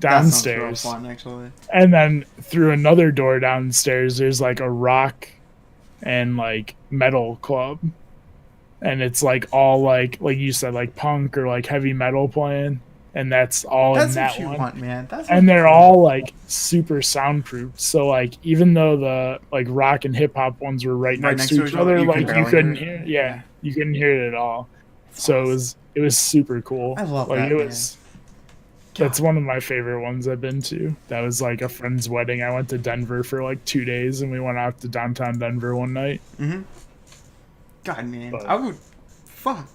downstairs. That sounds real fun, actually. And then through another door downstairs there's like a rock and like metal club. And it's like all like you said, like punk or like heavy metal playing, and that's all That's in that what you one. want, man. That's And they're all like super soundproof. So like even though the like rock and hip hop ones were right next to each other, you like can you barely couldn't hear hear it. yeah, you couldn't hear it at all. So it was super cool. I love like that, it man. was that's one of my favorite ones I've been to. That was like a friend's wedding. I went to Denver for like 2 days and we went out to downtown Denver one night. God, man, But- I would. Fuck.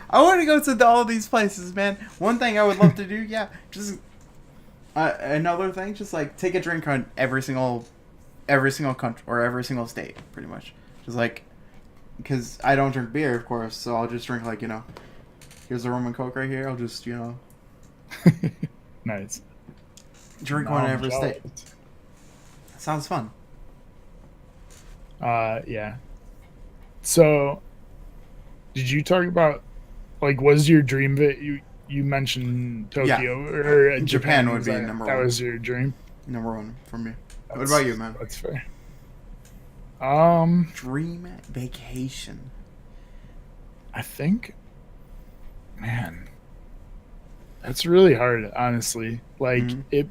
I want to go to all these places, man. One thing I would love to do, yeah, just another thing, just like take a drink on every single country or every single state, pretty much. Just like, because I don't drink beer, of course, so I'll just drink like here's a rum and coke right here. I'll just Nice. drink No, one in I'm every state. jealous. Sounds fun. Yeah. So, did you talk about like was your dream you mentioned Tokyo or Japan would was be that, number that one. was your dream? Number one for me. What That's- about you, man? That's fair. Dream vacation. I think, man, that's really hard, honestly. Like Mhm.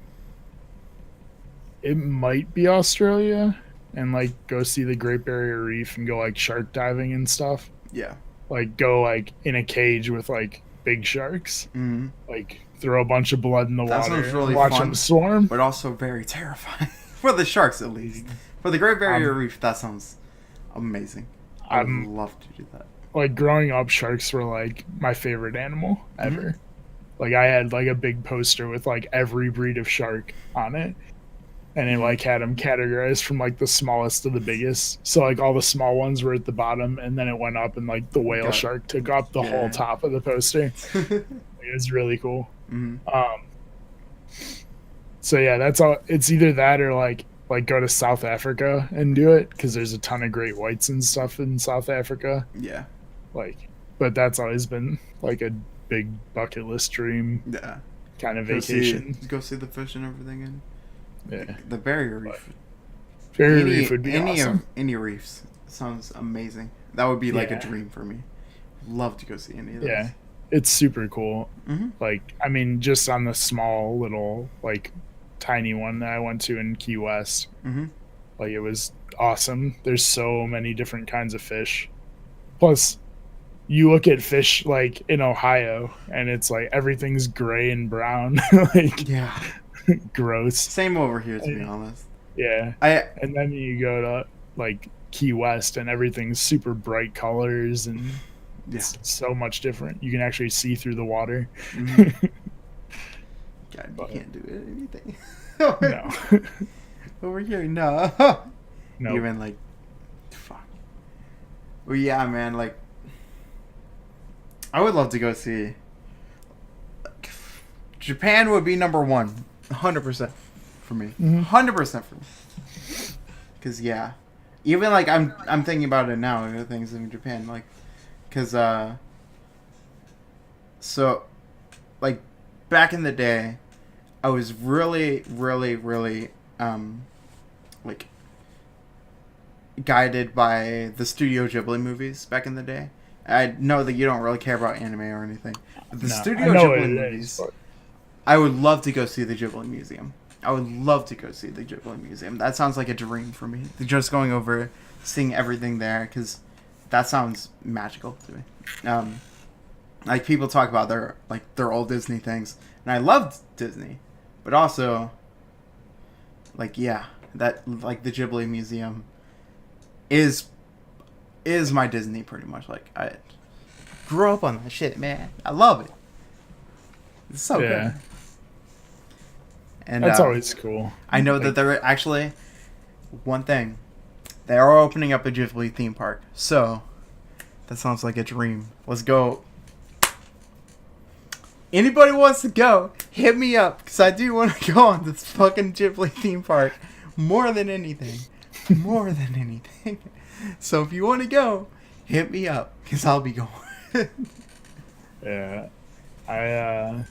it might be Australia and like go see the Great Barrier Reef and go like shark diving and stuff. Yeah. Like go like in a cage with like big sharks. Mm-hmm. Like throw a bunch of blood in the That water sounds really and watch fun. them swarm. But also very terrifying. For the sharks, at least. For the Great Barrier Reef, that sounds amazing. I would I'm- love to do that. Like growing up, sharks were like my favorite animal ever. Like I had like a big poster with like every breed of shark on it. And it like had them categorized from like the smallest to the biggest. So like all the small ones were at the bottom, and then it went up, and like the whale Got- shark took up the Yeah. whole top of the poster. It was really cool. Mm-hmm. So yeah, that's all. It's either that or like go to South Africa and do it because there's a ton of great whites and stuff in South Africa. Yeah. Like, but that's always been like a big bucket list dream Yeah. kind of Go vacation. go see the fish and everything. And Yeah, the Barrier Reef. Barrier Reef would be any awesome. any reefs sounds amazing. That would be like a Yeah. dream for me. Love to go see any of those. Yeah, it's super cool. Mm-hmm. Like, I mean, just on the small little like tiny one that I went to in Key West, Mm-hmm. like it was awesome. There's so many different kinds of fish. Plus, you look at fish like in Ohio, and it's like everything's gray and brown, like Yeah. gross. Same over here, to be honest. Yeah, I and then you go to like Key West, and everything's super bright colors, and yeah. it's so much different. You can actually see through the water. God, you But- can't do anything. No, Over here, no. no. Even like, fuck. Well, yeah, man. Like, I would love to go see. Like, Japan would be number one, 100% for me. Mhm. 100% for me. Cause yeah, even like I'm thinking about it now. Things in Japan, like, cause so, like, back in the day, I was really, really, really like guided by the Studio Ghibli movies back in the day. I know that you don't really care about anime or anything, but the No, Studio I know what Ghibli it movies, is, but- I would love to go see the Ghibli Museum. I would love to go see the Ghibli Museum. That sounds like a dream for me. Just going over, seeing everything there, because that sounds magical to me. Like, people talk about their old Disney things, and I loved Disney, but also, like, yeah, that, like, the Ghibli Museum is my Disney, pretty much. Like, I grew up on that shit, man. I love it. It's so Yeah. good. And That's always cool. I know that Like, they're actually, one thing, they are opening up a Ghibli theme park. So that sounds like a dream. Let's go. Anybody wants to go, hit me up, because I do want to go on this fucking Ghibli theme park more than anything. More than anything. So if you want to go, hit me up, because I'll be going. Yeah, I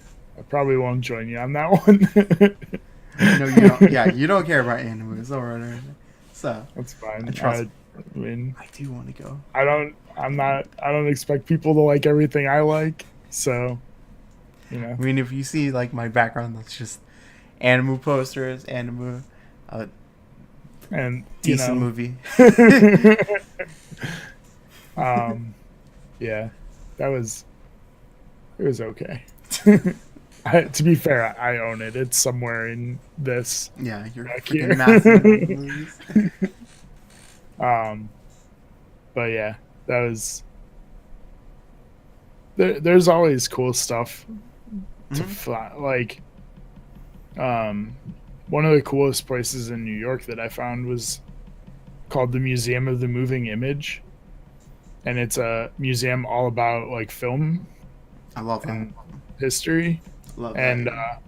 probably won't join you on that one. No, you don't. Yeah, you don't care about animes or anything. So That's fine. trust I mean, I do want to go. I don't expect people to like everything I like, so you know. I mean, if you see like my background, that's just anime posters, anime, And decent you know, movie. yeah, it was okay. To be fair, I own it. It's somewhere in this. Yeah, you're Back freaking here. massive at movies. But yeah, that was. There's always cool stuff to Mhm. fly. Like, one of the coolest places in New York that I found was called the Museum of the Moving Image, and it's a museum all about like film I love that. and history. Love And that.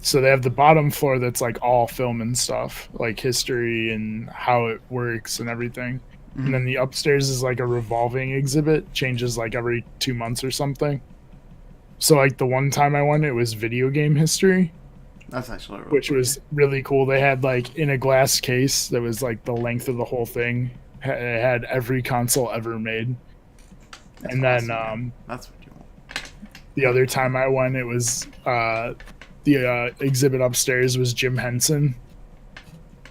so they have the bottom floor that's like all film and stuff, like history and how it works and everything. Mhm. And then the upstairs is like a revolving exhibit, changes like every 2 months or something. So like the one time I went, it was video game history, That's actually really which cool. was really cool. They had like in a glass case that was like the length of the whole thing. It had every console ever made. That's And then awesome, man. That's what you want. the other time I went, it was the exhibit upstairs was Jim Henson.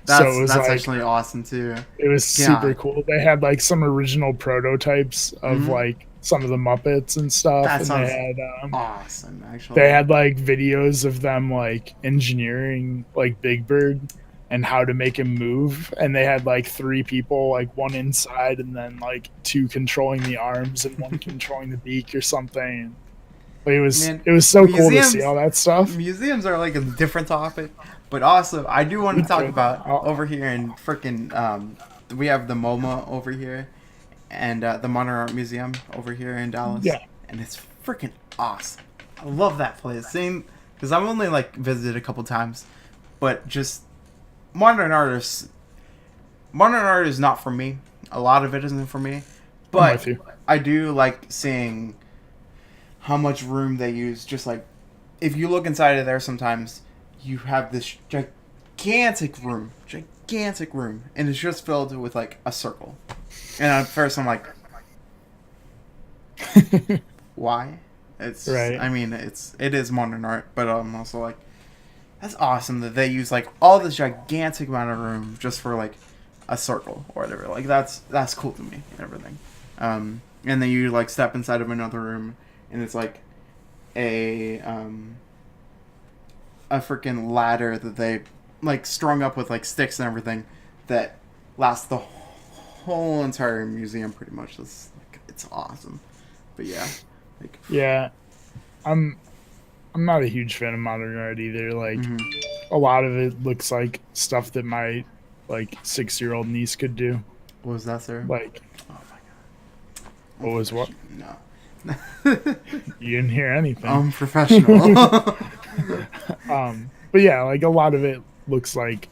That's So it was that's like actually awesome too. it was super Yeah. cool. They had like some original prototypes of Mhm. like some of the Muppets and stuff, That and sounds they had Awesome, actually. they had like videos of them like engineering like Big Bird and how to make him move, and they had like 3 people, like one inside and then like 2 controlling the arms and one controlling the beak or something. But it was Man, so cool to museums- see all that stuff. Museums are like a different topic, but also I do want to Me talk too. about I'll- over here in freaking we have the MoMA over here, and the Modern Art Museum over here in Dallas. Yeah. And it's freaking awesome. I love that place. Same, because I've only like visited a couple times, but just modern art is not for me. A lot of it isn't for me, I'm but with you. I do like seeing how much room they use. Just like if you look inside of there, sometimes you have this gigantic room, and it's just filled with like a circle. And at first, I'm like, why? It's Right. I mean, it is modern art, but I'm also like, that's awesome that they use like all this gigantic amount of room just for like a circle or whatever. Like that's cool to me and everything. and then you like step inside of another room, and it's like a freaking ladder that they like strung up with like sticks and everything that lasts the whole entire museum pretty much. It's awesome. But yeah, like Yeah, I'm not a huge fan of modern art either. Like mhm. a lot of it looks like stuff that my like 6-year-old niece could do. What was that, sir? Like Oh my god. what was what? No. You didn't hear anything. Unprofessional. But yeah, like a lot of it looks like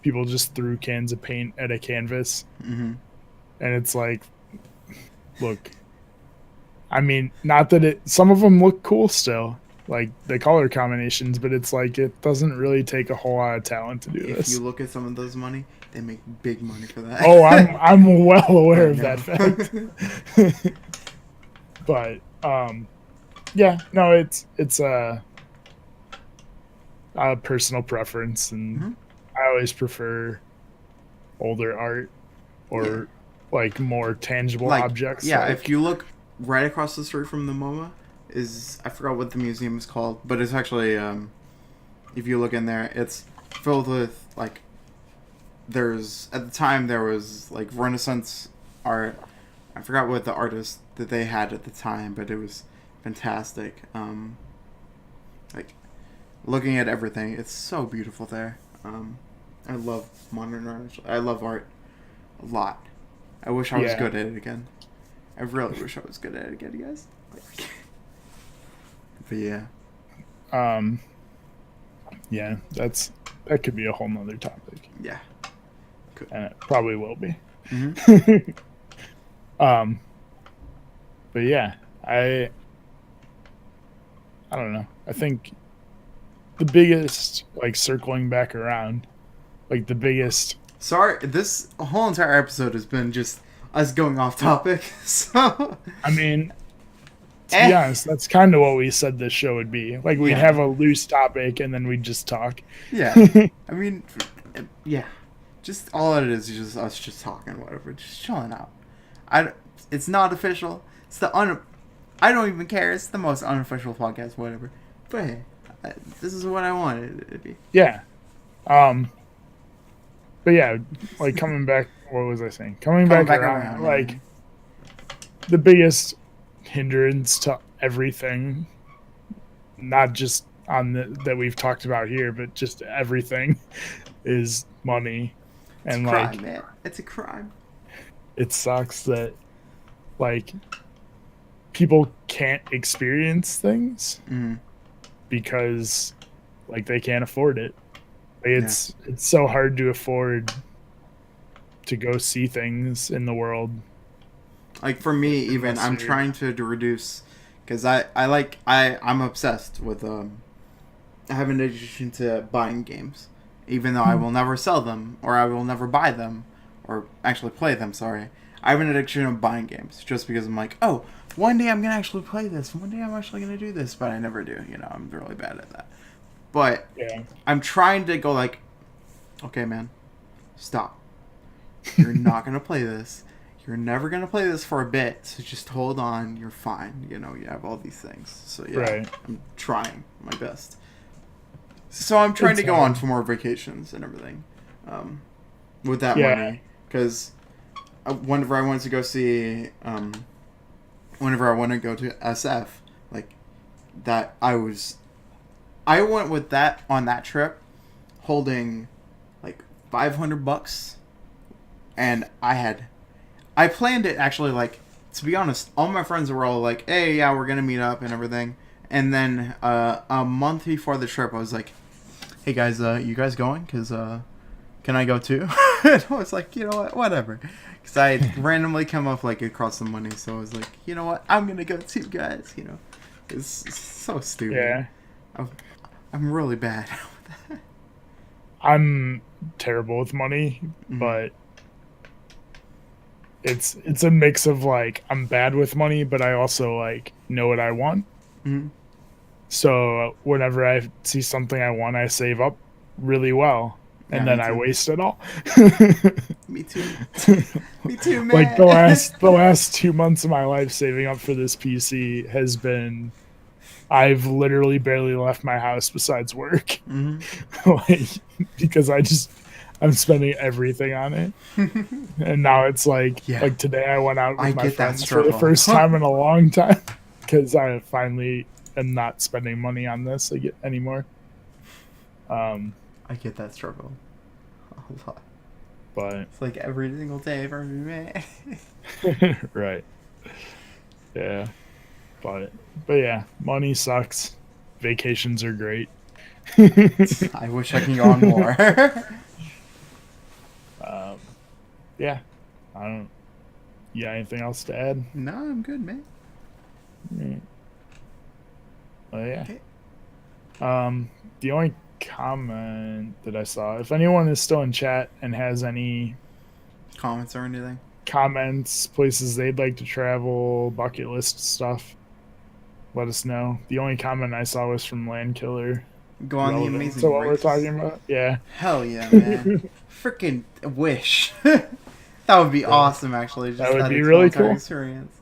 people just threw cans of paint at a canvas, hmm and it's like, look, I mean, not that it. Some of them look cool still, like the color combinations, but it's like it doesn't really take a whole lot of talent to do If this. you look at some of those money, they make big money for that. Oh, I'm well aware I of know. that fact. But yeah, no, it's a personal preference, and Mhm. I always prefer older art or Yeah. like more tangible Like, objects. yeah, like, if you look right across the street from the MoMA, is I forgot what the museum is called, but it's actually if you look in there, it's filled with like there's at the time there was like Renaissance art. I forgot what the artist that they had at the time, but it was fantastic. Like looking at everything, it's so beautiful there. I love modern art. I love art a lot. I wish I was Yeah. good at it again. I really wish I was good at it again, you guys. But yeah. yeah, that could be a whole nother topic, Yeah. and it probably will be. hmm um, but yeah, I don't know. I think the biggest, like circling back around, like the biggest. Sorry, this whole entire episode has been just us going off topic. So, I mean, to be eh. honest, that's kind of what we said this show would be. Like we'd Yeah. have a loose topic and then we'd just talk. Yeah. I mean, yeah. Just all it is just us just talking, whatever, just chilling out. It's not official. It's I don't even care. It's the most unofficial podcast, whatever. But hey, this is what I wanted it to be. Yeah. But yeah, like coming back. What was I saying? Coming back around. Like the biggest hindrance to everything, not just on that we've talked about here, but just everything, is money. It's And a crime, like man. It's a crime. it sucks that like people can't experience things Mm-hmm. because like they can't afford it. Like, it's so hard to afford to go see things in the world. Like for me, even Unless I'm you're- trying to reduce, because I'm obsessed with I have an addiction to buying games, even though I will never sell them or I will never buy them or actually play them. Sorry, I have an addiction of buying games just because I'm like, oh, one day I'm gonna actually play this. One day I'm actually gonna do this, but I never do. You know, I'm really bad at that. But Yeah. I'm trying to go like, okay, man, stop. You're not gonna play this. You're never gonna play this for a bit, so just hold on. You're fine. You know, you have all these things. So yeah, Right. I'm trying my best. So I'm trying It's to go hard. on for more vacations and everything, with that Yeah. money. Because whenever I wanted to go see, whenever I want to go to SF, like that, I went with that on that trip, holding like $500, and I planned it actually like, to be honest, all my friends were all like, hey, yeah, we're gonna meet up and everything, and then a month before the trip, I was like, hey guys, you guys going? Cause can I go too? And I was like, you know what, whatever, because I had randomly come up like across the money, so I was like, you know what, I'm gonna go too, guys. You know, it's so stupid. Yeah. I'm really bad. I'm terrible with money, Mhm. but it's a mix of like I'm bad with money, but I also like know what I want. Mhm. So whenever I see something I want, I save up really well. and me then I too. waste it all. Me too. Me too, man. Like the last 2 months of my life saving up for this PC has been, I've literally barely left my house besides work. Hmm. Like, because I'm spending everything on it. And now it's like Yeah. today I went out I with my get that friends for the struggle. first time in a long time because I finally am not spending money on this anymore. I get that struggle a lot. But It's like every single day for me, man. right. Yeah. But yeah, money sucks. Vacations are great. I wish I can go on more. Yeah. I don't. You got anything else to add? No, I'm good, man. Oh yeah. Okay. The only comment that I saw, if anyone is still in chat and has any Comments or anything? comments, places they'd like to travel, bucket list stuff, let us know. The only comment I saw was from Landkiller. Go on the Relevant Amazing to what Race. we're talking about. Yeah. Hell yeah, man. Freaking wish. That would be awesome, actually. Just That would be entire really cool. experience.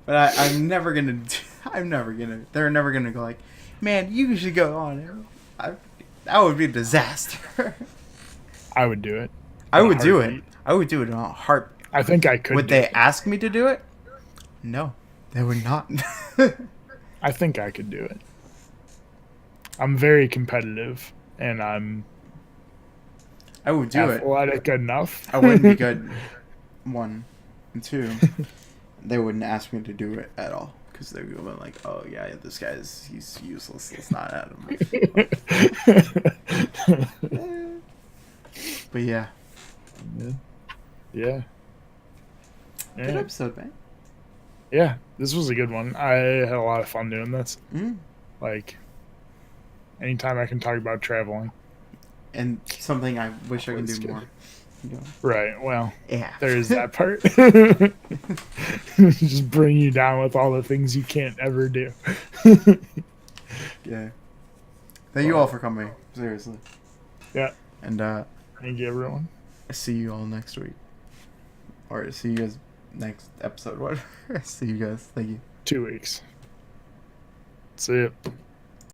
But I'm never gonna. I'm never gonna. They're never gonna go like, man, you should go on it. That would be a disaster. I would do it. I would do it. I would do it in a heartbeat. I think I could. Would they ask me to do it? No, they would not. I think I could do it. I'm very competitive, and I'm I would do it. athletic enough. I wouldn't be good. 1 and 2, they wouldn't ask me to do it at all because they would go like, "Oh yeah, this guy's he's useless. Let's not add him." But yeah, Yeah. good episode, man. Yeah, this was a good one. I had a lot of fun doing this. Mm. Like, anytime I can talk about traveling. And something I wish I could do Good. more. You know? Right. Well, Yeah. there's that part. Just bring you down with all the things you can't ever do. Yeah. Thank you all for coming. Seriously. Yeah. And Thank you, everyone. see you all next week. Or see you guys next episode. Whatever. See you guys. Thank you. 2 weeks. See ya.